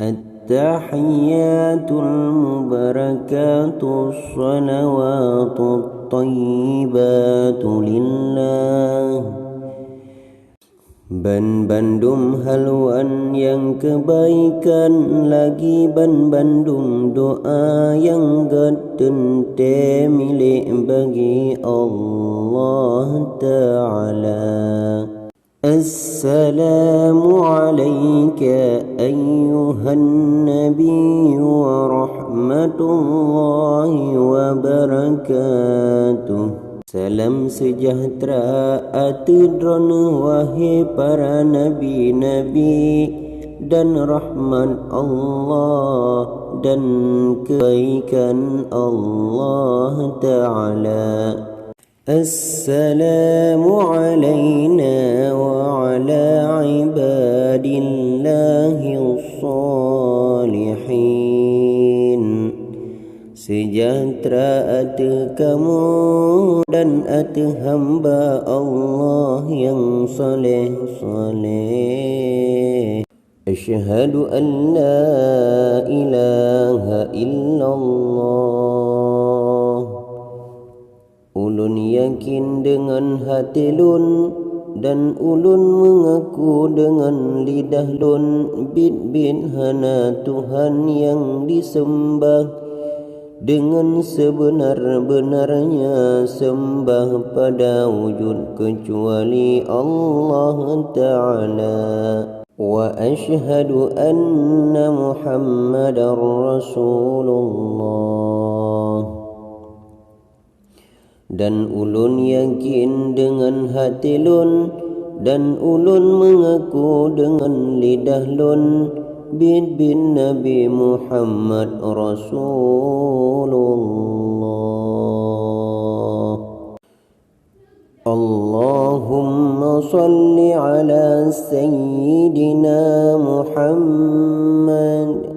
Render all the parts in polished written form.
التحيات المباركات الصلوات الطيبات لله. Ban-bandum haluan yang kebaikan, lagi ban-bandum doa yang getente milik bagi Allah Ta'ala. Assalamu alayka ayyuhan nabi wa rahmatullahi wa barakatuh. Salam sejahtera atidron wahai para nabi-nabi, dan rahmat Allah dan kebaikan Allah Ta'ala. Assalamu alayna wa ala ibadillahi salihin. Sejahtera atas kamu dan atas hamba Allah yang saleh-saleh. Asyhadu an la ilaha illallah. Ulun yakin dengan hati lun, dan ulun mengaku dengan lidah lun, bid-bid hana Tuhan yang disembah dengan sebenar-benarnya sembah pada wujud kecuali Allah Ta'ala. Wa ashhadu anna Muhammadar Rasulullah. Dan ulun yakin dengan hati lun, dan ulun mengaku dengan lidah lun, bin Nabi Muhammad Rasulullah. Allahumma salli ala Sayyidina Muhammad.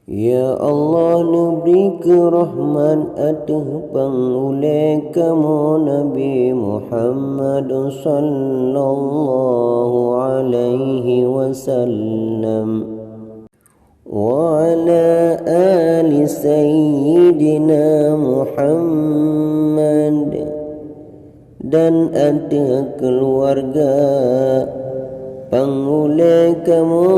Ya Allah, beri rahmat atas pangulai kamu Nabi Muhammad sallallahu alaihi wasallam, wa ala ali Sayyidina Muhammad, dan atas keluarga pangulai kamu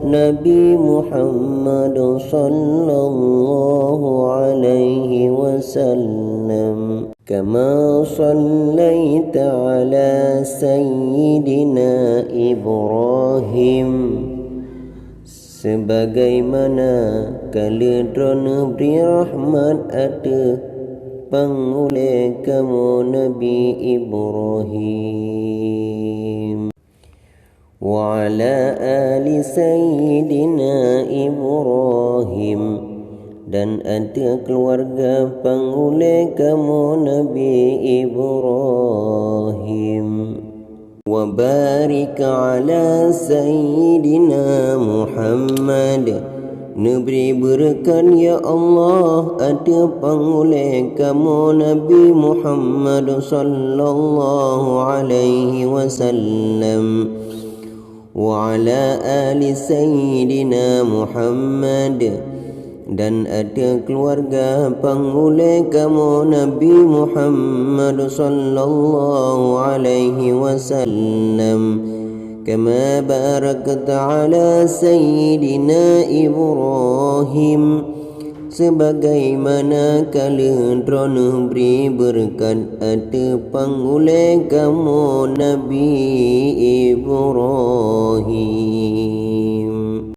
Nabi Muhammad sallallahu alaihi wasallam. Kama sallaita ala Sayyidina Ibrahim, sebagaimana kalidron beri rahmat atas pangulai kamu Nabi Ibrahim. Wa ala ali Sayyidina Ibrahim, dan atas keluarga pangulai kamu Nabi Ibrahim. Wa barik ala Sayyidina Muhammad, neberi berkat ya Allah atas pangulai kamu Nabi Muhammad sallallahu alaihi wasallam. Wa ala ali Sayyidina Muhammad, dan ada keluarga pangulai kamu Nabi Muhammad sallallahu alaihi wasallam. Kama barakta ala Sayyidina Ibrahim, sebagaimana kalidron beri berkat atas pangulai kamu Nabi Ibrahim.